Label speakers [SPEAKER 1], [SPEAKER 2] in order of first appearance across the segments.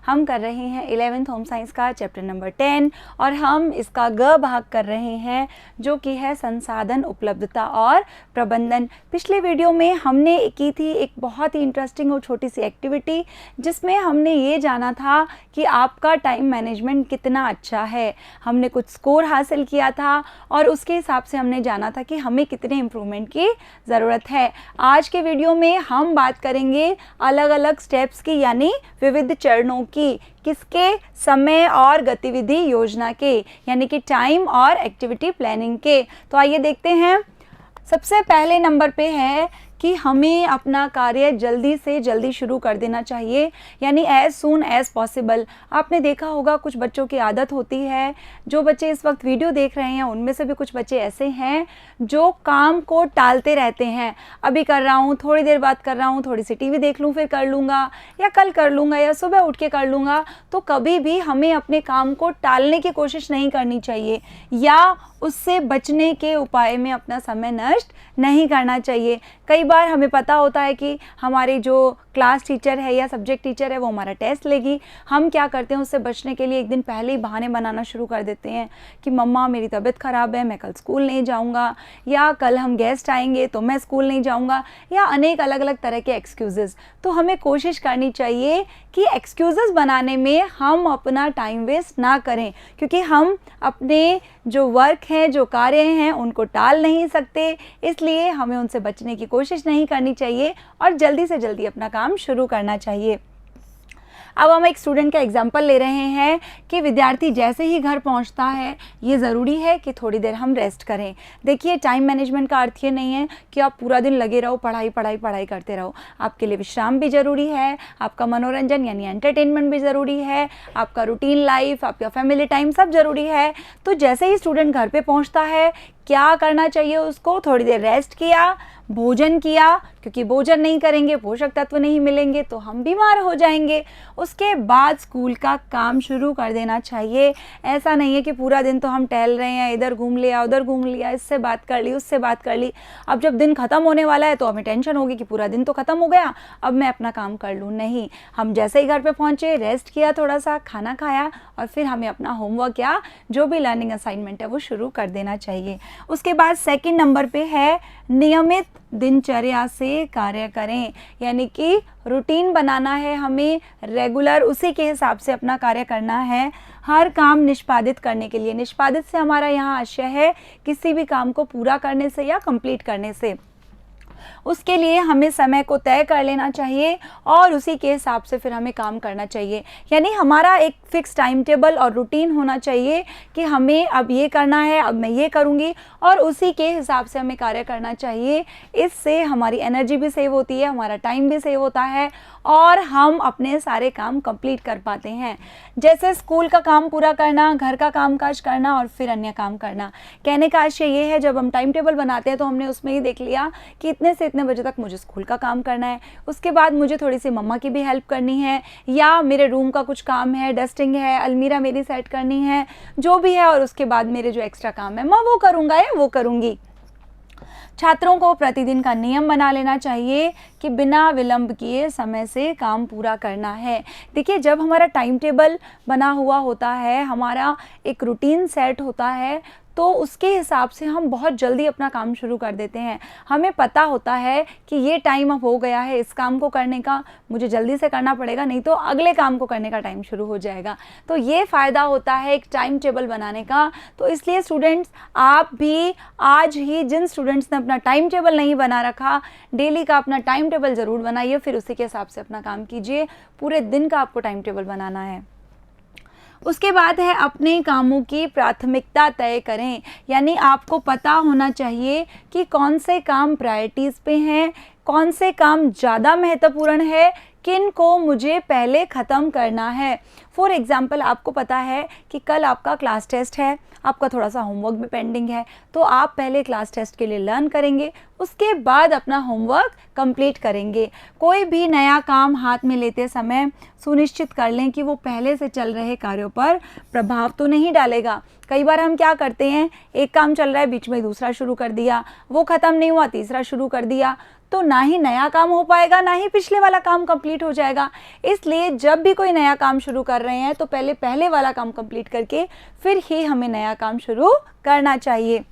[SPEAKER 1] हम कर रहे हैं 11th होम साइंस का चैप्टर नंबर 10 और हम इसका ग भाग कर रहे हैं जो कि है संसाधन उपलब्धता और प्रबंधन। पिछले वीडियो में हमने की थी एक बहुत ही इंटरेस्टिंग और छोटी सी एक्टिविटी जिसमें हमने ये जाना था कि आपका टाइम मैनेजमेंट कितना अच्छा है। हमने कुछ स्कोर हासिल किया था और उसके हिसाब से हमने जाना था कि हमें कितने इम्प्रूवमेंट की ज़रूरत है। आज के वीडियो में हम बात करेंगे अलग अलग स्टेप्स की, यानी विविध चरणों की, किसके, समय और गतिविधि योजना के, यानी कि टाइम और एक्टिविटी प्लानिंग के। तो आइए देखते हैं। सबसे पहले नंबर पे है कि हमें अपना कार्य जल्दी से जल्दी शुरू कर देना चाहिए, यानी एज सून एज पॉसिबल। आपने देखा होगा कुछ बच्चों की आदत होती है, जो बच्चे इस वक्त वीडियो देख रहे हैं उनमें से भी कुछ बच्चे ऐसे हैं जो काम को टालते रहते हैं। अभी कर रहा हूँ, थोड़ी देर बाद कर रहा हूँ, थोड़ी सी टीवी देख लूँ फिर कर लूँगा, या कल कर लूँगा, या सुबह उठ के कर लूँगा। तो कभी भी हमें अपने काम को टालने की कोशिश नहीं करनी चाहिए या उससे बचने के उपाय में अपना समय नष्ट नहीं करना चाहिए। कई बार हमें पता होता है कि हमारी जो क्लास टीचर है या सब्जेक्ट टीचर है वो हमारा टेस्ट लेगी। हम क्या करते हैं, उससे बचने के लिए एक दिन पहले ही बहाने बनाना शुरू कर देते हैं कि मम्मा मेरी तबीयत ख़राब है, मैं कल स्कूल नहीं जाऊंगा, या कल हम गेस्ट आएंगे तो मैं स्कूल नहीं जाऊंगा, या अनेक अलग अलग तरह के एक्सक्यूज़ेस। तो हमें कोशिश करनी चाहिए कि एक्सक्यूज़ेस बनाने में हम अपना टाइम वेस्ट ना करें, क्योंकि हम अपने जो वर्क हैं, जो कार्य हैं, उनको टाल नहीं सकते। इसलिए हमें उनसे बचने की कोशिश नहीं करनी चाहिए और जल्दी से जल्दी अपना काम शुरू करना चाहिए। अब हम एक स्टूडेंट का एग्जाम्पल ले रहे हैं कि विद्यार्थी जैसे ही घर पहुंचता है ये ज़रूरी है कि थोड़ी देर हम रेस्ट करें। देखिए, टाइम मैनेजमेंट का अर्थ ये नहीं है कि आप पूरा दिन लगे रहो, पढ़ाई पढ़ाई पढ़ाई करते रहो। आपके लिए विश्राम भी ज़रूरी है, आपका मनोरंजन यानी एंटरटेनमेंट भी ज़रूरी है, आपका रूटीन लाइफ, आपका फैमिली टाइम सब ज़रूरी है। तो जैसे ही स्टूडेंट घर पर पहुँचता है क्या करना चाहिए उसको? थोड़ी देर रेस्ट किया, भोजन किया, क्योंकि भोजन नहीं करेंगे, पोषक तत्व नहीं मिलेंगे तो हम बीमार हो जाएंगे। उसके बाद स्कूल का काम शुरू कर देना चाहिए। ऐसा नहीं है कि पूरा दिन तो हम टहल रहे हैं, इधर घूम लिया, उधर घूम लिया, इससे बात कर ली, उससे बात कर ली। अब जब दिन ख़त्म होने वाला है तो हमें टेंशन होगी कि पूरा दिन तो ख़त्म हो गया, अब मैं अपना काम कर लूँ। नहीं, हम जैसे ही घर पर पहुँचे, रेस्ट किया, थोड़ा सा खाना खाया और फिर हमें अपना होमवर्क या जो भी लर्निंग असाइनमेंट है वो शुरू कर देना चाहिए। उसके बाद सेकंड नंबर पे है नियमित दिनचर्या से कार्य करें, यानी कि रूटीन बनाना है हमें, रेगुलर उसी के हिसाब से अपना कार्य करना है हर काम निष्पादित करने के लिए। निष्पादित से हमारा यहाँ आशय है किसी भी काम को पूरा करने से या कंप्लीट करने से। उसके लिए हमें समय को तय कर लेना चाहिए और उसी के हिसाब से फिर हमें काम करना चाहिए। यानी हमारा एक फिक्स टाइम टेबल और रूटीन होना चाहिए कि हमें अब ये करना है, अब मैं ये करूँगी, और उसी के हिसाब से हमें कार्य करना चाहिए। इससे हमारी एनर्जी भी सेव होती है, हमारा टाइम भी सेव होता है और हम अपने सारे काम कंप्लीट कर पाते हैं। जैसे स्कूल का काम पूरा करना, घर का कामकाज करना और फिर अन्य काम करना। कहने का आशय ये है, जब हम टाइम टेबल बनाते हैं तो हमने उसमें ही देख लिया कि इतने से इतने बजे तक मुझे स्कूल का काम करना है, उसके बाद मुझे थोड़ी सी मम्मा की भी हेल्प करनी है, या मेरे रूम का कुछ काम है, डस्टिंग है, अलमीरा मेरी सेट करनी है, जो भी है, और उसके बाद मेरे जो एक्स्ट्रा काम है मैं वो करूँगा या वो करूँगी। छात्रों को प्रतिदिन का नियम बना लेना चाहिए कि बिना विलंब किए समय से काम पूरा करना है। देखिए, जब हमारा टाइम टेबल बना हुआ होता है, हमारा एक रूटीन सेट होता है, तो उसके हिसाब से हम बहुत जल्दी अपना काम शुरू कर देते हैं। हमें पता होता है कि ये टाइम अब हो गया है इस काम को करने का, मुझे जल्दी से करना पड़ेगा, नहीं तो अगले काम को करने का टाइम शुरू हो जाएगा। तो ये फ़ायदा होता है एक टाइम टेबल बनाने का। तो इसलिए स्टूडेंट्स, आप भी आज ही, जिन स्टूडेंट्स ने अपना टाइम टेबल नहीं बना रखा, डेली का अपना टाइम टेबल ज़रूर बनाइए, फिर उसी के हिसाब से अपना काम कीजिए। पूरे दिन का आपको टाइम टेबल बनाना है। उसके बाद है अपने कामों की प्राथमिकता तय करें, यानी आपको पता होना चाहिए कि कौन से काम प्रायोरिटीज़ पे हैं, कौन से काम ज़्यादा महत्वपूर्ण है, किन को मुझे पहले ख़त्म करना है। फॉर एग्ज़ाम्पल, आपको पता है कि कल आपका क्लास टेस्ट है, आपका थोड़ा सा होमवर्क भी पेंडिंग है, तो आप पहले क्लास टेस्ट के लिए लर्न करेंगे, उसके बाद अपना होमवर्क कंप्लीट करेंगे। कोई भी नया काम हाथ में लेते समय सुनिश्चित कर लें कि वो पहले से चल रहे कार्यों पर प्रभाव तो नहीं डालेगा। कई बार हम क्या करते हैं, एक काम चल रहा है, बीच में दूसरा शुरू कर दिया, वो ख़त्म नहीं हुआ, तीसरा शुरू कर दिया, तो ना ही नया काम हो पाएगा, ना ही पिछले वाला काम कंप्लीट हो जाएगा। इसलिए जब भी कोई नया काम शुरू कर रहे हैं तो पहले वाला काम कंप्लीट करके फिर ही हमें नया काम शुरू करना चाहिए।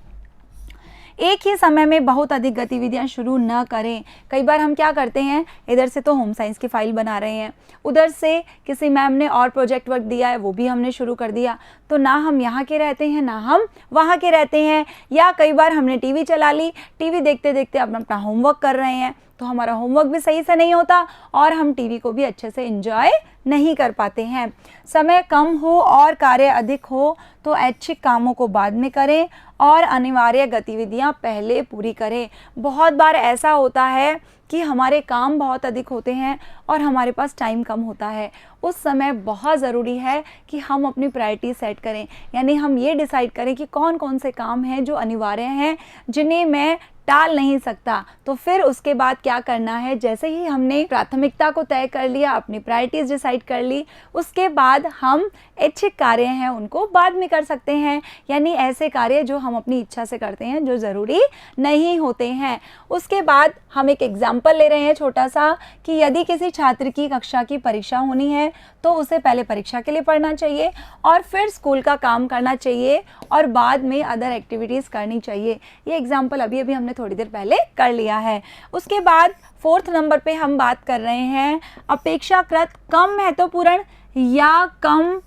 [SPEAKER 1] एक ही समय में बहुत अधिक गतिविधियां शुरू न करें। कई बार हम क्या करते हैं, इधर से तो होम साइंस की फाइल बना रहे हैं, उधर से किसी मैम ने और प्रोजेक्ट वर्क दिया है वो भी हमने शुरू कर दिया, तो ना हम यहाँ के रहते हैं ना हम वहाँ के रहते हैं। या कई बार हमने टीवी चला ली, टीवी देखते देखते अपना होमवर्क कर रहे हैं, तो हमारा होमवर्क भी सही से नहीं होता और हम टीवी को भी अच्छे से एंजॉय नहीं कर पाते हैं। समय कम हो और कार्य अधिक हो तो ऐच्छिक कामों को बाद में करें और अनिवार्य गतिविधियां पहले पूरी करें। बहुत बार ऐसा होता है कि हमारे काम बहुत अधिक होते हैं और हमारे पास टाइम कम होता है। उस समय बहुत ज़रूरी है कि हम अपनी प्रायोरिटी सेट करें, यानी हम ये डिसाइड करें कि कौन कौन से काम हैं जो अनिवार्य हैं, जिन्हें मैं टाल नहीं सकता। तो फिर उसके बाद क्या करना है, जैसे ही हमने प्राथमिकता को तय कर लिया, अपनी प्रायोरिटीज़ डिसाइड कर ली, उसके बाद हम ऐच्छिक कार्य हैं उनको बाद में कर सकते हैं, यानी ऐसे कार्य जो हम अपनी इच्छा से करते हैं जो ज़रूरी नहीं होते हैं। उसके बाद हम एक एग्जाम्पल ले रहे हैं छोटा सा, कि यदि किसी छात्र की कक्षा की परीक्षा होनी है तो उसे पहले परीक्षा के लिए पढ़ना चाहिए और फिर स्कूल का काम करना चाहिए और बाद में अदर एक्टिविटीज़ करनी चाहिए। ये एग्जाम्पल अभी अभी हमने थोड़ी देर पहले कर लिया है। उसके बाद 4th नंबर पे हम बात कर रहे हैं अपेक्षाकृत कम महत्वपूर्ण या कम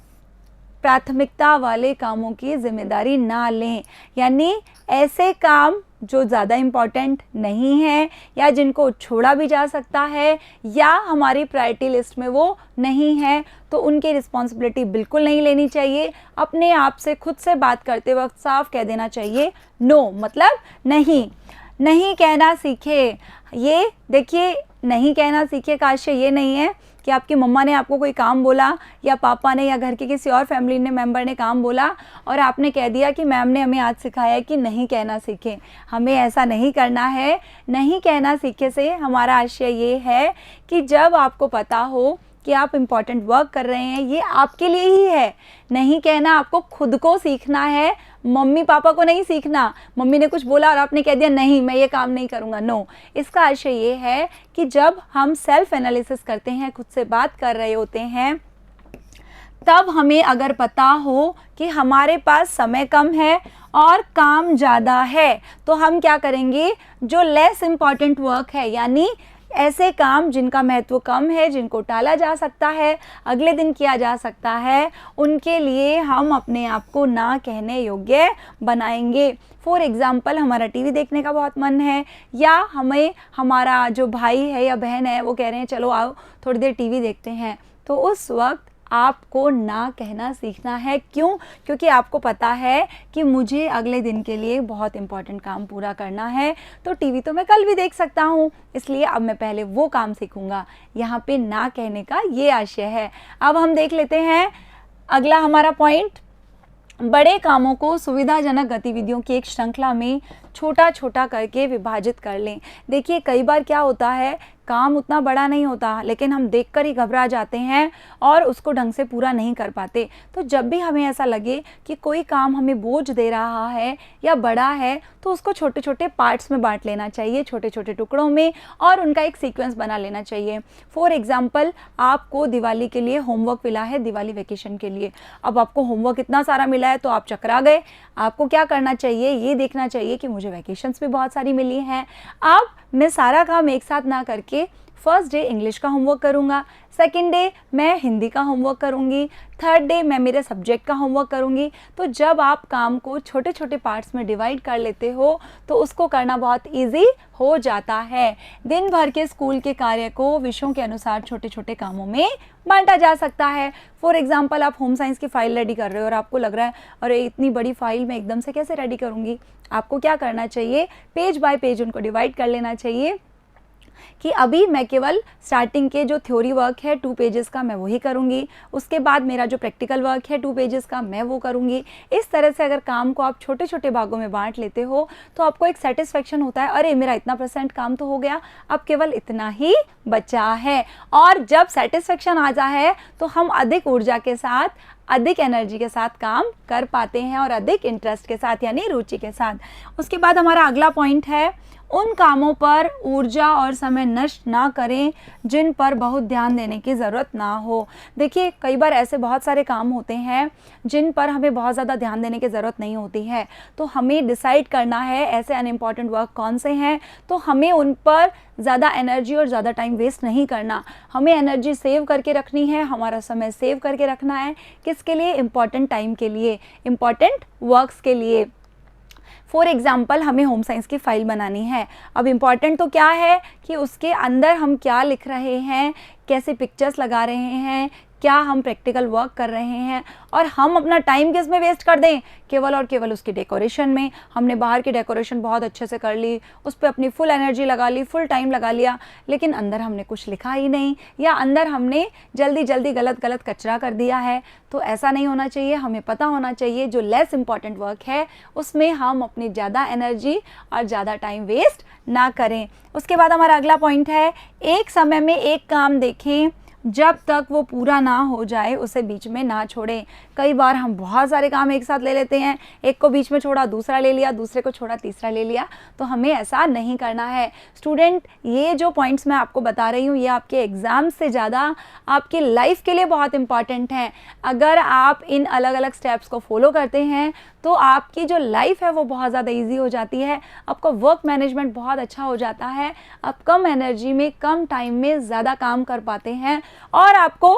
[SPEAKER 1] प्राथमिकता वाले कामों की जिम्मेदारी ना लें, यानी ऐसे काम जो ज़्यादा इम्पॉर्टेंट नहीं है या जिनको छोड़ा भी जा सकता है या हमारी प्रायोरिटी लिस्ट में वो नहीं है, तो उनकी रिस्पॉन्सिबिलिटी बिल्कुल नहीं लेनी चाहिए। अपने आप से खुद से बात करते वक्त साफ कह देना चाहिए नो, मतलब नहीं। नहीं कहना सीखे। ये देखिए, नहीं कहना सीखे का आशय ये नहीं है कि आपकी मम्मा ने आपको कोई काम बोला या पापा ने या घर के किसी और फैमिली ने मेंबर ने काम बोला और आपने कह दिया कि मैम ने हमें आज सिखाया है कि नहीं कहना सीखें। हमें ऐसा नहीं करना है। नहीं कहना सीखे से हमारा आशय ये है कि जब आपको पता हो कि आप इम्पॉर्टेंट वर्क कर रहे हैं, ये आपके लिए ही है। नहीं कहना आपको खुद को सीखना है, मम्मी पापा को नहीं सीखना। मम्मी ने कुछ बोला और आपने कह दिया नहीं मैं ये काम नहीं करूँगा, नो। इसका आशय ये है कि जब हम सेल्फ एनालिसिस करते हैं, खुद से बात कर रहे होते हैं, तब हमें अगर पता हो कि हमारे पास समय कम है और काम ज़्यादा है, तो हम क्या करेंगे, जो लेस इम्पॉर्टेंट वर्क है, यानी ऐसे काम जिनका महत्व कम है, जिनको टाला जा सकता है, अगले दिन किया जा सकता है, उनके लिए हम अपने आप को ना कहने योग्य बनाएंगे। फॉर एग्ज़ाम्पल, हमारा टीवी देखने का बहुत मन है या हमें हमारा जो भाई है या बहन है वो कह रहे हैं चलो आओ थोड़ी देर टीवी देखते हैं, तो उस वक्त आपको ना कहना सीखना है। क्यों? क्योंकि आपको पता है कि मुझे अगले दिन के लिए बहुत इंपॉर्टेंट काम पूरा करना है, तो टीवी तो मैं कल भी देख सकता हूँ, इसलिए अब मैं पहले वो काम सीखूंगा। यहाँ पे ना कहने का ये आशय है। अब हम देख लेते हैं अगला हमारा पॉइंट, बड़े कामों को सुविधाजनक गतिविधियों की एक श्रृंखला में छोटा छोटा करके विभाजित कर लें। देखिए, कई बार क्या होता है, काम उतना बड़ा नहीं होता लेकिन हम देखकर ही घबरा जाते हैं और उसको ढंग से पूरा नहीं कर पाते। तो जब भी हमें ऐसा लगे कि कोई काम हमें बोझ दे रहा है या बड़ा है, तो उसको छोटे छोटे पार्ट्स में बांट लेना चाहिए, छोटे छोटे टुकड़ों में, और उनका एक सीक्वेंस बना लेना चाहिए। फॉर एग्जाम्पल, आपको दिवाली के लिए होमवर्क मिला है, दिवाली वेकेशन के लिए। अब आपको होमवर्क इतना सारा मिला है तो आप चकरा गए। आपको क्या करना चाहिए, ये देखना चाहिए कि मुझे वैकेशंस भी बहुत सारी मिली हैं। अब मैं सारा काम एक साथ ना करके फर्स्ट डे इंग्लिश का होमवर्क करूँगा, सेकेंड डे मैं हिंदी का होमवर्क करूँगी, थर्ड डे मैं मेरे सब्जेक्ट का होमवर्क करूँगी। तो जब आप काम को छोटे छोटे पार्ट्स में डिवाइड कर लेते हो तो उसको करना बहुत इजी हो जाता है। दिन भर के स्कूल के कार्य को विषयों के अनुसार छोटे छोटे कामों में बांटा जा सकता है। फॉर एग्जाम्पल, आप होम साइंस की फाइल रेडी कर रहे हो और आपको लग रहा है अरे इतनी बड़ी फाइल मैं एकदम से कैसे रेडी करूँगी। आपको क्या करना चाहिए, पेज बाय पेज उनको डिवाइड कर लेना चाहिए कि अभी मैं केवल स्टार्टिंग के जो थ्योरी वर्क है 2 पेजेस का मैं वही करूँगी, उसके बाद मेरा जो प्रैक्टिकल वर्क है 2 पेजेस का मैं वो करूँगी। इस तरह से अगर काम को आप छोटे छोटे भागों में बांट लेते हो तो आपको एक सेटिस्फेक्शन होता है, अरे मेरा इतना % काम तो हो गया, अब केवल इतना ही बचा है। और जब सेटिस्फेक्शन आ जाता है तो हम अधिक ऊर्जा के साथ, अधिक एनर्जी के साथ काम कर पाते हैं और अधिक इंटरेस्ट के साथ, यानी रुचि के साथ। उसके बाद हमारा अगला पॉइंट है उन कामों पर ऊर्जा और समय नष्ट ना करें जिन पर बहुत ध्यान देने की ज़रूरत ना हो। देखिए, कई बार ऐसे बहुत सारे काम होते हैं जिन पर हमें बहुत ज़्यादा ध्यान देने की ज़रूरत नहीं होती है, तो हमें डिसाइड करना है ऐसे अनइम्पॉर्टेंट वर्क कौन से हैं, तो हमें उन पर ज़्यादा एनर्जी और ज़्यादा टाइम वेस्ट नहीं करना। हमें एनर्जी सेव करके रखनी है, हमारा समय सेव करके रखना है। किसके लिए? इम्पॉर्टेंट टाइम के लिए, इम्पॉर्टेंट वर्क्स के लिए। फॉर एग्ज़ाम्पल, हमें होम साइंस की फ़ाइल बनानी है। अब इम्पॉर्टेंट तो क्या है कि उसके अंदर हम क्या लिख रहे हैं, कैसे पिक्चर्स लगा रहे हैं, क्या हम प्रैक्टिकल वर्क कर रहे हैं, और हम अपना टाइम किस में वेस्ट कर दें? केवल और केवल उसकी डेकोरेशन में। हमने बाहर की डेकोरेशन बहुत अच्छे से कर ली, उस पर अपनी फुल एनर्जी लगा ली, फुल टाइम लगा लिया, लेकिन अंदर हमने कुछ लिखा ही नहीं, या अंदर हमने जल्दी जल्दी गलत गलत कचरा कर दिया है। तो ऐसा नहीं होना चाहिए। हमें पता होना चाहिए जो लेस इम्पॉर्टेंट वर्क है उसमें हम अपनी ज़्यादा एनर्जी और ज़्यादा टाइम वेस्ट ना करें। उसके बाद हमारा अगला पॉइंट है, एक समय में एक काम देखें, जब तक वो पूरा ना हो जाए उसे बीच में ना छोड़ें। कई बार हम बहुत सारे काम एक साथ ले लेते हैं, एक को बीच में छोड़ा, दूसरा ले लिया, दूसरे को छोड़ा, तीसरा ले लिया, तो हमें ऐसा नहीं करना है। स्टूडेंट, ये जो पॉइंट्स मैं आपको बता रही हूँ ये आपके एग्ज़ाम से ज़्यादा आपकी लाइफ के लिए बहुत इंपॉर्टेंट हैं। अगर आप इन अलग अलग स्टेप्स को फॉलो करते हैं तो आपकी जो लाइफ है वो बहुत ज़्यादा ईजी हो जाती है, आपका वर्क मैनेजमेंट बहुत अच्छा हो जाता है, आप कम एनर्जी में कम टाइम में ज़्यादा काम कर पाते हैं, और आपको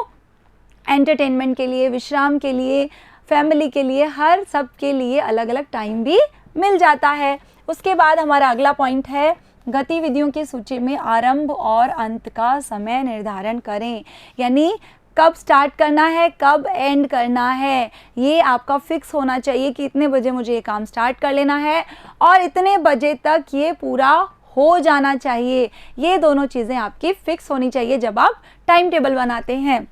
[SPEAKER 1] एंटरटेनमेंट के लिए, विश्राम के लिए, फैमिली के लिए, हर सब के लिए अलग अलग टाइम भी मिल जाता है। उसके बाद हमारा अगला पॉइंट है, गतिविधियों की सूची में आरंभ और अंत का समय निर्धारण करें। यानी कब स्टार्ट करना है, कब एंड करना है, ये आपका फिक्स होना चाहिए कि इतने बजे मुझे ये काम स्टार्ट कर लेना है और इतने बजे तक ये पूरा हो जाना चाहिए। ये दोनों चीज़ें आपकी फिक्स होनी चाहिए जब आप टाइम टेबल बनाते हैं।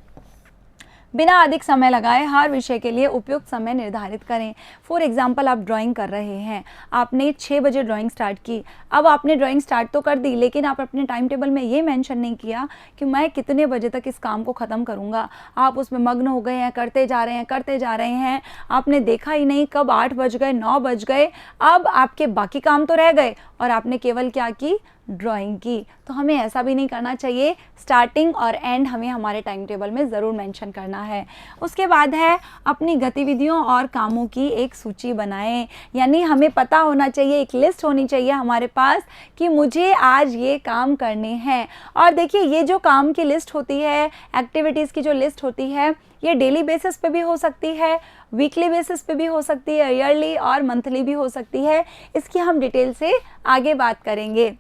[SPEAKER 1] बिना अधिक समय लगाए हर विषय के लिए उपयुक्त समय निर्धारित करें। फॉर एग्जाम्पल, आप ड्राइंग कर रहे हैं, आपने 6 बजे ड्राइंग स्टार्ट की। अब आपने ड्राइंग स्टार्ट तो कर दी, लेकिन आप अपने टाइम टेबल में ये मेंशन नहीं किया कि मैं कितने बजे तक इस काम को ख़त्म करूँगा। आप उसमें मग्न हो गए हैं, करते जा रहे हैं, करते जा रहे हैं, आपने देखा ही नहीं कब 8 बज गए, 9 बज गए। अब आपके बाकी काम तो रह गए और आपने केवल क्या की? ड्राइंग की। तो हमें ऐसा भी नहीं करना चाहिए। स्टार्टिंग और एंड हमें हमारे टाइम टेबल में ज़रूर मेंशन करना है। उसके बाद है, अपनी गतिविधियों और कामों की एक सूची बनाएं। यानी हमें पता होना चाहिए, एक लिस्ट होनी चाहिए हमारे पास कि मुझे आज ये काम करने हैं। और देखिए, ये जो काम की लिस्ट होती है, एक्टिविटीज़ की जो लिस्ट होती है, ये डेली बेसिस पे भी हो सकती है, वीकली बेसिस पे भी हो सकती है, ईयरली और मंथली भी हो सकती है। इसकी हम डिटेल से आगे बात करेंगे।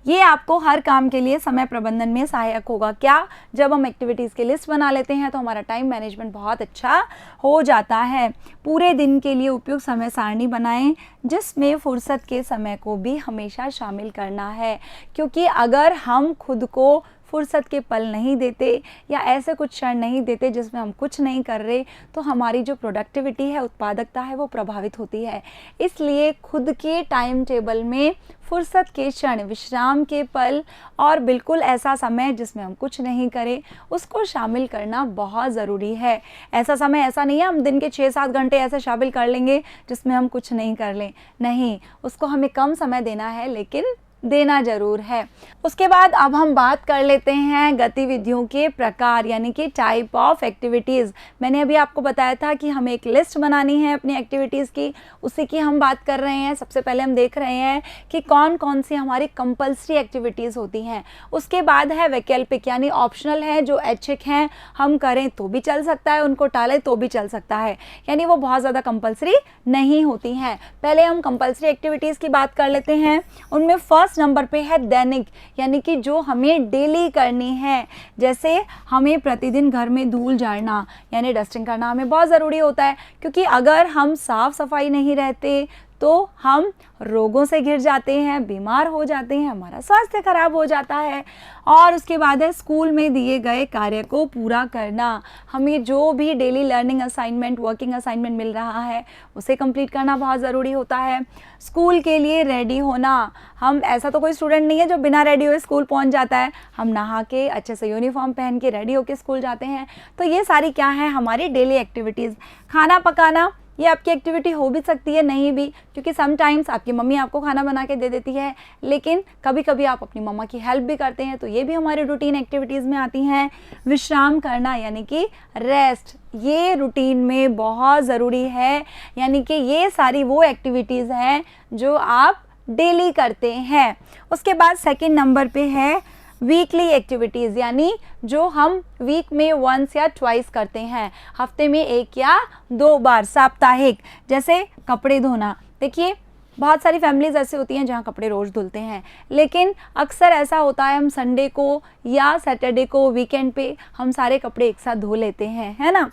[SPEAKER 1] ये आपको हर काम के लिए समय प्रबंधन में सहायक होगा। क्या? जब हम एक्टिविटीज़ की लिस्ट बना लेते हैं तो हमारा टाइम मैनेजमेंट बहुत अच्छा हो जाता है। पूरे दिन के लिए उपयुक्त समय सारणी बनाएं, जिसमें फुर्सत के समय को भी हमेशा शामिल करना है। क्योंकि अगर हम खुद को फुर्सत के पल नहीं देते या ऐसे कुछ क्षण नहीं देते जिसमें हम कुछ नहीं कर रहे, तो हमारी जो प्रोडक्टिविटी है, उत्पादकता है, वो प्रभावित होती है। इसलिए खुद के टाइम टेबल में फुर्सत के क्षण, विश्राम के पल और बिल्कुल ऐसा समय जिसमें हम कुछ नहीं करें, उसको शामिल करना बहुत ज़रूरी है। ऐसा समय ऐसा नहीं है हम दिन के 6-7 घंटे ऐसे शामिल कर लेंगे जिसमें हम कुछ नहीं कर लें। नहीं, उसको हमें कम समय देना है, लेकिन देना ज़रूर है। उसके बाद अब हम बात कर लेते हैं गतिविधियों के प्रकार, यानी कि टाइप ऑफ एक्टिविटीज़। मैंने अभी आपको बताया था कि हमें एक लिस्ट बनानी है अपनी एक्टिविटीज़ की, उसी की हम बात कर रहे हैं। सबसे पहले हम देख रहे हैं कि कौन कौन सी हमारी कंपल्सरी एक्टिविटीज़ होती हैं। उसके बाद है वैकल्पिक, यानी ऑप्शनल है, जो ऐच्छिक हैं, हम करें तो भी चल सकता है, उनको टालें तो भी चल सकता है, यानी वो बहुत ज़्यादा कंपल्सरी नहीं होती हैं। पहले हम कंपल्सरी एक्टिविटीज़ की बात कर लेते हैं। उनमें फर्स्ट नंबर पे है दैनिक, यानी कि जो हमें डेली करनी है। जैसे हमें प्रतिदिन घर में धूल झाड़ना, यानी डस्टिंग करना हमें बहुत ज़रूरी होता है, क्योंकि अगर हम साफ़ सफाई नहीं रहते तो हम रोगों से घिर जाते हैं, बीमार हो जाते हैं, हमारा स्वास्थ्य खराब हो जाता है। और उसके बाद है स्कूल में दिए गए कार्य को पूरा करना। हमें जो भी daily learning assignment, working assignment मिल रहा है, उसे कंप्लीट करना बहुत ज़रूरी होता है। स्कूल के लिए रेडी होना, हम ऐसा तो कोई स्टूडेंट नहीं है जो बिना रेडी हुए स्कूल पहुंच जाता है। हम नहा के अच्छे से यूनिफॉर्म पहन के रेडी होके स्कूल जाते हैं। तो ये सारी क्या है? हमारी डेली एक्टिविटीज़। खाना पकाना, ये आपकी एक्टिविटी हो भी सकती है, नहीं भी, क्योंकि समटाइम्स आपकी मम्मी आपको खाना बना के दे देती है, लेकिन कभी कभी आप अपनी मम्मा की हेल्प भी करते हैं, तो ये भी हमारे रूटीन एक्टिविटीज़ में आती हैं। विश्राम करना यानी कि रेस्ट, ये रूटीन में बहुत ज़रूरी है, यानी कि ये सारी वो एक्टिविटीज़ हैं जो आप डेली करते हैं। उसके बाद सेकंड नंबर पे है वीकली एक्टिविटीज़, यानी जो हम वीक में वंस या ट्वाइस करते हैं, हफ्ते में 1 या 2 बार, साप्ताहिक। जैसे कपड़े धोना, देखिए बहुत सारी फैमिलीज़ ऐसी होती हैं जहाँ कपड़े रोज़ धुलते हैं, लेकिन अक्सर ऐसा होता है हम संडे को या सैटरडे को, वीकेंड पे हम सारे कपड़े एक साथ धो लेते हैं, है ना।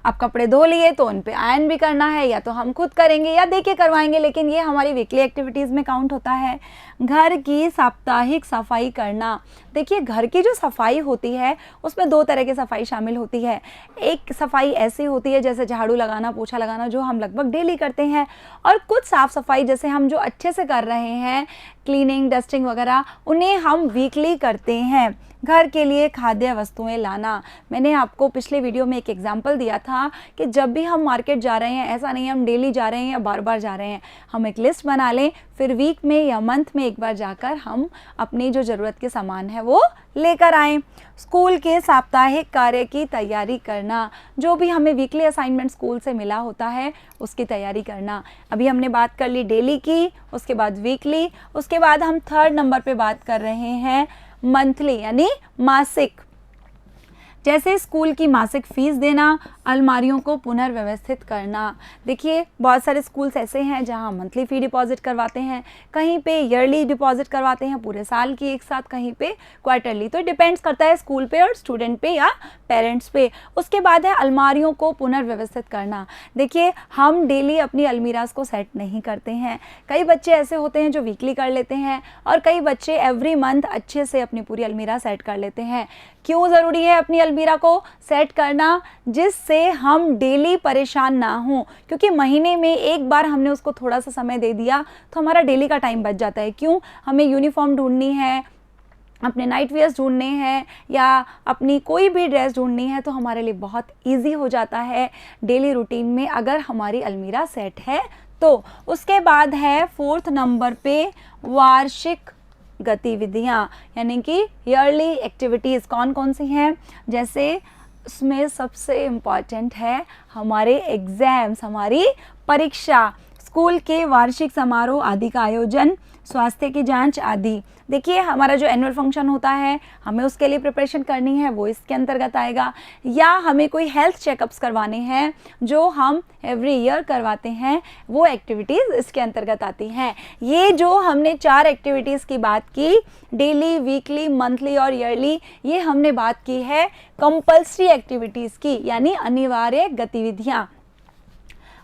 [SPEAKER 1] अब कपड़े धो लिए तो उन पे आयरन भी करना है, या तो हम खुद करेंगे या दे के करवाएंगे, लेकिन ये हमारी वीकली एक्टिविटीज़ में काउंट होता है। घर की साप्ताहिक सफाई करना, देखिए घर की जो सफाई होती है उसमें 2 तरह की सफाई शामिल होती है। एक सफाई ऐसी होती है जैसे झाड़ू लगाना, पोछा लगाना, जो हम लगभग डेली करते हैं, और कुछ साफ़ सफाई जैसे हम जो अच्छे से कर रहे हैं, क्लीनिंग, डस्टिंग वगैरह, उन्हें हम वीकली करते हैं। घर के लिए खाद्य वस्तुएं लाना, मैंने आपको पिछले वीडियो में एक एग्जांपल दिया था कि जब भी हम मार्केट जा रहे हैं, ऐसा नहीं है हम डेली जा रहे हैं या बार बार जा रहे हैं, हम एक लिस्ट बना लें, फिर वीक में या मंथ में एक बार जाकर हम अपनी जो ज़रूरत के सामान है वो लेकर आएँ। स्कूल के साप्ताहिक कार्य की तैयारी करना, जो भी हमें वीकली असाइनमेंट स्कूल से मिला होता है उसकी तैयारी करना। अभी हमने बात कर ली डेली की, उसके बाद वीकली, उसके बाद हम थर्ड नंबर पे बात कर रहे हैं मंथली यानी मासिक। जैसे स्कूल की मासिक फ़ीस देना, अलमारियों को पुनर्व्यवस्थित करना। देखिए बहुत सारे स्कूल्स ऐसे हैं जहां मंथली फ़ी डिपॉज़िट करवाते हैं, कहीं पे ईयरली डिपॉज़िट करवाते हैं पूरे साल की एक साथ, कहीं पे क्वार्टरली, तो डिपेंड्स करता है स्कूल पे और स्टूडेंट पे या पेरेंट्स पे। उसके बाद है अलमारियों को पुनर्व्यवस्थित करना। देखिए हम डेली अपनी अलमीराज को सेट नहीं करते हैं, कई बच्चे ऐसे होते हैं जो वीकली कर लेते हैं, और कई बच्चे एवरी मंथ अच्छे से अपनी पूरी अलमीरा सेट कर लेते हैं। क्यों ज़रूरी है अपनी अलमीरा को सेट करना? जिससे हम डेली परेशान ना हों, क्योंकि महीने में एक बार हमने उसको थोड़ा सा समय दे दिया तो हमारा डेली का टाइम बच जाता है। क्यों? हमें यूनिफॉर्म ढूंढनी है, अपने नाइट वेयर्स ढूंढने हैं, या अपनी कोई भी ड्रेस ढूंढनी है, तो हमारे लिए बहुत इजी हो जाता है डेली रूटीन में अगर हमारी अलमीरा सेट है तो। उसके बाद है फोर्थ नंबर पे वार्षिक गतिविधियाँ, यानी कि ईयरली एक्टिविटीज़ कौन कौन सी हैं। जैसे उसमें सबसे इम्पॉर्टेंट है हमारे एग्ज़ाम्स, हमारी परीक्षा, स्कूल के वार्षिक समारोह आदि का आयोजन, स्वास्थ्य की जांच आदि। देखिए हमारा जो एनुअल फंक्शन होता है हमें उसके लिए प्रिपरेशन करनी है, वो इसके अंतर्गत आएगा, या हमें कोई हेल्थ चेकअप्स करवाने हैं जो हम एवरी ईयर करवाते हैं, वो एक्टिविटीज़ इसके अंतर्गत आती हैं। ये जो हमने 4 एक्टिविटीज़ की बात की, डेली, वीकली, मंथली और ईयरली, ये हमने बात की है कंपल्सरी एक्टिविटीज़ की, यानी अनिवार्य गतिविधियाँ।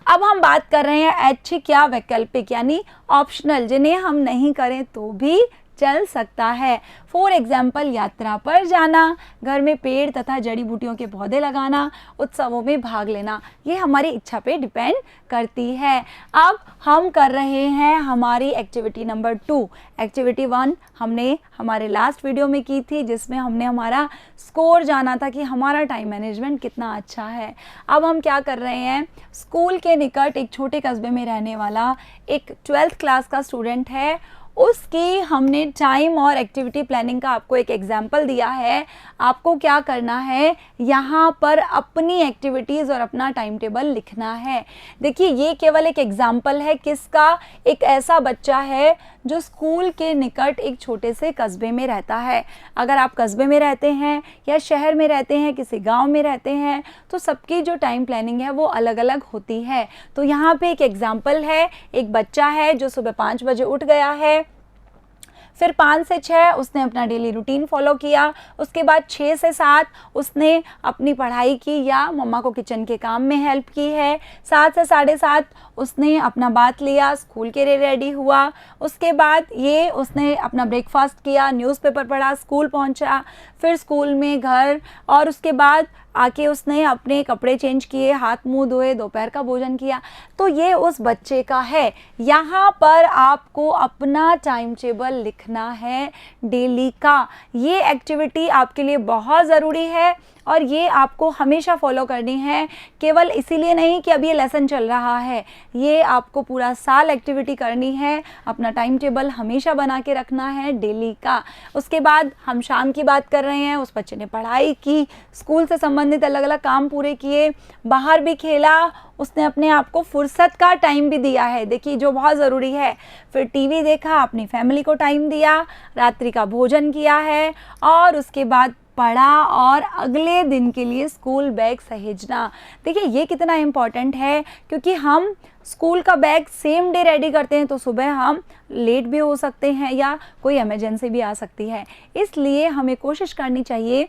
[SPEAKER 1] अब हम बात कर रहे हैं ऐच्छिक या वैकल्पिक, यानी ऑप्शनल, जिन्हें हम नहीं करें तो भी चल सकता है। फॉर एग्जाम्पल यात्रा पर जाना, घर में पेड़ तथा जड़ी बूटियों के पौधे लगाना, उत्सवों में भाग लेना, ये हमारी इच्छा पे डिपेंड करती है। अब हम कर रहे हैं हमारी एक्टिविटी नंबर 2। एक्टिविटी 1 हमने हमारे लास्ट वीडियो में की थी, जिसमें हमने हमारा स्कोर जाना था कि हमारा टाइम मैनेजमेंट कितना अच्छा है। अब हम क्या कर रहे हैं, स्कूल के निकट एक छोटे कस्बे में रहने वाला एक 12th क्लास का स्टूडेंट है, उसकी हमने टाइम और एक्टिविटी प्लानिंग का आपको एक एग्जाम्पल दिया है। आपको क्या करना है, यहाँ पर अपनी एक्टिविटीज़ और अपना टाइम टेबल लिखना है। देखिए ये केवल एक एग्जाम्पल है किसका, एक ऐसा बच्चा है जो स्कूल के निकट एक छोटे से कस्बे में रहता है। अगर आप कस्बे में रहते हैं या शहर में रहते हैं, किसी गांव में रहते हैं, तो सबकी जो टाइम प्लानिंग है वो अलग अलग होती है। तो यहाँ पे एक एग्जाम्पल है, एक बच्चा है जो सुबह 5 बजे उठ गया है, फिर 5 से 6 उसने अपना डेली रूटीन फॉलो किया, उसके बाद 6 से 7 उसने अपनी पढ़ाई की या मम्मा को किचन के काम में हेल्प की है, 7 से 7:30 उसने अपना बाथ लिया, स्कूल के लिए रेडी हुआ, उसके बाद ये उसने अपना ब्रेकफास्ट किया, न्यूज़पेपर पढ़ा, स्कूल पहुंचा, फिर स्कूल में घर, और उसके बाद आके उसने अपने कपड़े चेंज किए, हाथ मुंह धोए, दोपहर का भोजन किया। तो ये उस बच्चे का है। यहाँ पर आपको अपना टाइम टेबल लिखना है डेली का। ये एक्टिविटी आपके लिए बहुत ज़रूरी है। और ये आपको हमेशा फॉलो करनी है, केवल इसीलिए नहीं कि अब ये लेसन चल रहा है, ये आपको पूरा साल एक्टिविटी करनी है। अपना टाइम टेबल हमेशा बना के रखना है डेली का। उसके बाद हम शाम की बात कर रहे हैं, उस बच्चे ने पढ़ाई की, स्कूल से संबंधित अलग अलग काम पूरे किए, बाहर भी खेला, उसने अपने आप को फुर्सत का टाइम भी दिया है, देखिए जो बहुत ज़रूरी है। फिर टीवी देखा, अपनी फैमिली को टाइम दिया, रात्रि का भोजन किया है और उसके बाद पढ़ा और अगले दिन के लिए स्कूल बैग सहेजना। देखिए ये कितना इम्पॉर्टेंट है, क्योंकि हम स्कूल का बैग सेम डे रेडी करते हैं तो सुबह हम लेट भी हो सकते हैं या कोई इमरजेंसी भी आ सकती है। इसलिए हमें कोशिश करनी चाहिए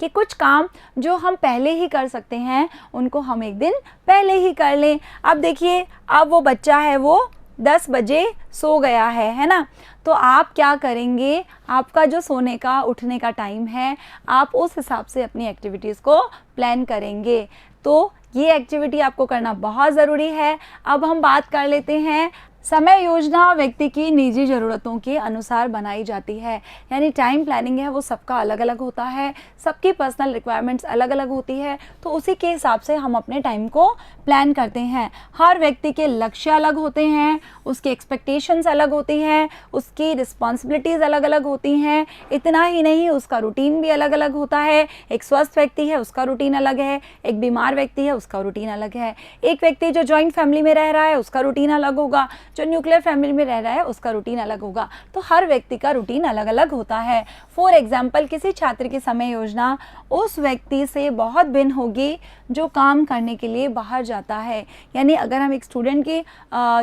[SPEAKER 1] कि कुछ काम जो हम पहले ही कर सकते हैं उनको हम एक दिन पहले ही कर लें। अब देखिए, अब वो बच्चा है वो 10 बजे सो गया है ना, तो आप क्या करेंगे, आपका जो सोने का उठने का टाइम है आप उस हिसाब से अपनी एक्टिविटीज़ को प्लान करेंगे। तो ये एक्टिविटी आपको करना बहुत ज़रूरी है। अब हम बात कर लेते हैं, समय योजना व्यक्ति की निजी ज़रूरतों के अनुसार बनाई जाती है। यानी टाइम प्लानिंग है वो सबका अलग अलग होता है, सबकी पर्सनल रिक्वायरमेंट्स अलग अलग होती है, तो उसी के हिसाब से हम अपने टाइम को प्लान करते हैं। हर व्यक्ति के लक्ष्य अलग होते हैं, उसकी एक्सपेक्टेशंस अलग होती हैं, उसकी रिस्पॉन्सिबिलिटीज़ अलग अलग होती हैं। इतना ही नहीं, उसका रूटीन भी अलग अलग होता है। एक स्वस्थ व्यक्ति है उसका रूटीन अलग है, एक बीमार व्यक्ति है उसका रूटीन अलग है, एक व्यक्ति जो जॉइंट फैमिली में रह रहा है उसका रूटीन अलग होगा, जो न्यूक्लियर फैमिली में रह रहा है उसका रूटीन अलग होगा। तो हर व्यक्ति का रूटीन अलग अलग होता है। फॉर एग्जाम्पल, किसी छात्र की समय योजना उस व्यक्ति से बहुत भिन्न होगी जो काम करने के लिए बाहर जाता है। यानी अगर हम एक स्टूडेंट की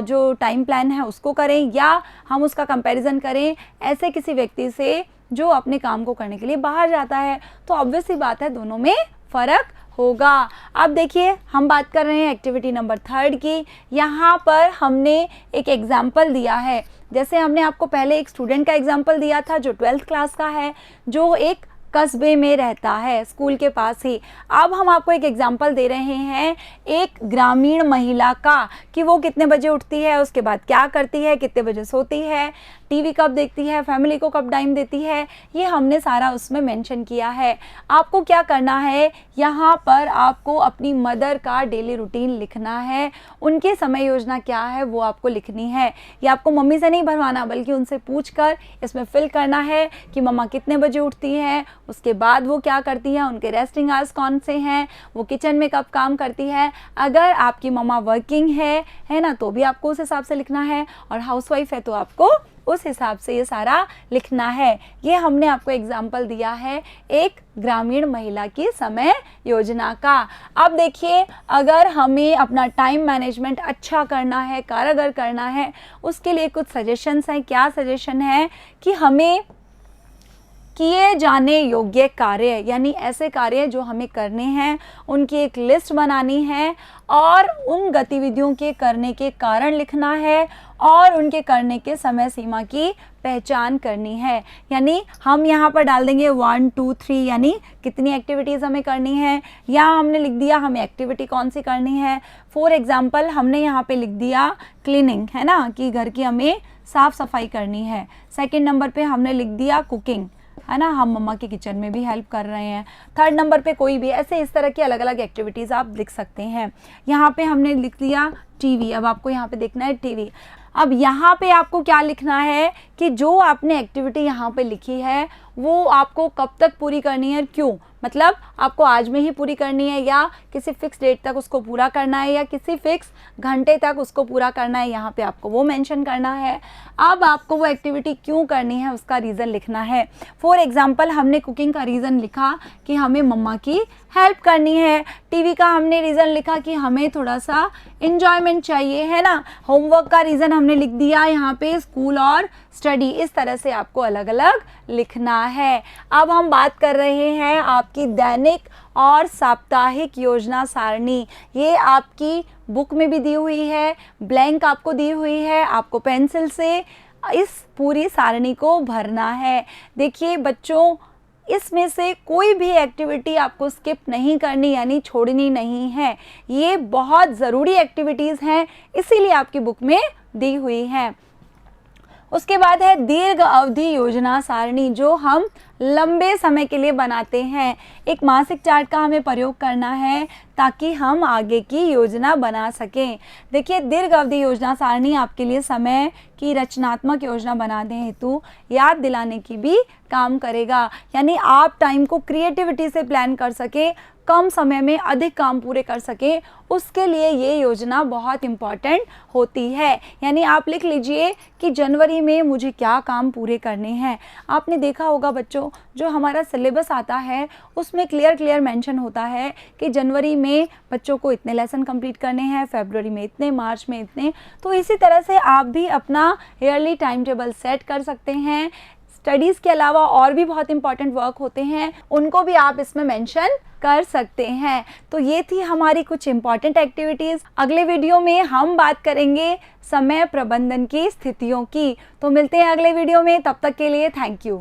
[SPEAKER 1] जो टाइम प्लान है उसको करें या हम उसका कंपैरिजन करें ऐसे किसी व्यक्ति से जो अपने काम को करने के लिए बाहर जाता है, तो ऑब्वियस सी बात है दोनों में फ़र्क होगा। अब देखिए, हम बात कर रहे हैं एक्टिविटी नंबर 3 की। यहाँ पर हमने एक एग्जाम्पल दिया है, जैसे हमने आपको पहले एक स्टूडेंट का एग्जाम्पल दिया था जो 12th क्लास का है, जो एक कस्बे में रहता है, स्कूल के पास ही। अब हम आपको एक एग्जाम्पल दे रहे हैं एक ग्रामीण महिला का, कि वो कितने बजे उठती है, उसके बाद क्या करती है, कितने बजे सोती है, टीवी कब देखती है, फैमिली को कब टाइम देती है, ये हमने सारा उसमें मेंशन किया है। आपको क्या करना है, यहाँ पर आपको अपनी मदर का डेली रूटीन लिखना है, उनकी समय योजना क्या है वो आपको लिखनी है। ये आपको मम्मी से नहीं भरवाना, बल्कि उनसे पूछकर इसमें फिल करना है कि मम्मा कितने बजे उठती हैं, उसके बाद वो क्या करती हैं, उनके रेस्टिंग आवर्स कौन से हैं, वो किचन में कब काम करती है। अगर आपकी मम्मा वर्किंग है ना, तो भी आपको उस हिसाब से लिखना है, और हाउसवाइफ है तो आपको उस हिसाब से ये सारा लिखना है। ये हमने आपको एग्जाम्पल दिया है एक ग्रामीण महिला की समय योजना का। अब देखिए, अगर हमें अपना टाइम मैनेजमेंट अच्छा करना है, कारगर करना है, उसके लिए कुछ सजेशंस हैं। क्या सजेशन है कि हमें किए जाने योग्य कार्य, यानी ऐसे कार्य जो हमें करने हैं उनकी एक लिस्ट बनानी है, और उन गतिविधियों के करने के कारण लिखना है, और उनके करने के समय सीमा की पहचान करनी है। यानी हम यहाँ पर डाल देंगे 1 2 3, यानी कितनी एक्टिविटीज़ हमें करनी है। यहाँ हमने लिख दिया हमें एक्टिविटी कौन सी करनी है। फॉर एग्जांपल, हमने यहाँ पे लिख दिया क्लीनिंग, है ना, कि घर की हमें साफ़ सफाई करनी है। सेकंड नंबर पे हमने लिख दिया कुकिंग, है ना, हम मम्मा के किचन में भी हेल्प कर रहे हैं। थर्ड नंबर पे कोई भी ऐसे इस तरह की अलग अलग एक्टिविटीज़ आप लिख सकते हैं। यहाँ पे हमने लिख दिया टीवी, अब आपको यहाँ पे देखना है टीवी। अब यहाँ पे आपको क्या लिखना है कि जो आपने एक्टिविटी यहाँ पे लिखी है वो आपको कब तक पूरी करनी है, क्यों, मतलब आपको आज में ही पूरी करनी है या किसी फिक्स डेट तक उसको पूरा करना है या किसी फिक्स घंटे तक उसको पूरा करना है, यहाँ पे आपको वो मेंशन करना है। अब आपको वो एक्टिविटी क्यों करनी है उसका रीज़न लिखना है। फॉर एग्जांपल, हमने कुकिंग का रीज़न लिखा कि हमें मम्मा की हेल्प करनी है। टीवी का हमने रीज़न लिखा कि हमें थोड़ा सा एंजॉयमेंट चाहिए, है ना। होमवर्क का रीज़न हमने लिख दिया यहाँ पे स्कूल और स्टडी। इस तरह से आपको अलग अलग लिखना है। अब हम बात कर रहे हैं आपकी दैनिक और साप्ताहिक योजना सारणी। ये आपकी बुक में भी दी हुई है, ब्लैंक आपको दी हुई है, आपको पेंसिल से इस पूरी सारणी को भरना है। देखिए बच्चों, इसमें से कोई भी एक्टिविटी आपको स्किप नहीं करनी, यानी छोड़नी नहीं है। ये बहुत ज़रूरी एक्टिविटीज़ हैं, इसीलिए आपकी बुक में दी हुई हैं। उसके बाद है दीर्घ अवधि योजना सारणी, जो हम लंबे समय के लिए बनाते हैं। एक मासिक चार्ट का हमें प्रयोग करना है ताकि हम आगे की योजना बना सकें। देखिए, दीर्घ अवधि योजना सारणी आपके लिए समय की रचनात्मक योजना बनाने हेतु याद दिलाने की भी काम करेगा, यानी आप टाइम को क्रिएटिविटी से प्लान कर सकें, कम समय में अधिक काम पूरे कर सकें, उसके लिए ये योजना बहुत इम्पॉर्टेंट होती है। यानी आप लिख लीजिए कि जनवरी में मुझे क्या काम पूरे करने हैं। आपने देखा होगा बच्चों, जो हमारा सिलेबस आता है उसमें क्लियर मेंशन होता है कि जनवरी में बच्चों को इतने लेसन कंप्लीट करने हैं, फरवरी में इतने, मार्च में इतने। तो इसी तरह से आप भी अपना ईयरली टाइम टेबल सेट कर सकते हैं। स्टडीज़ के अलावा और भी बहुत इंपॉर्टेंट वर्क होते हैं, उनको भी आप इसमें मेंशन कर सकते हैं। तो ये थी हमारी कुछ इंपॉर्टेंट एक्टिविटीज़। अगले वीडियो में हम बात करेंगे समय प्रबंधन की स्थितियों की। तो मिलते हैं अगले वीडियो में, तब तक के लिए थैंक यू।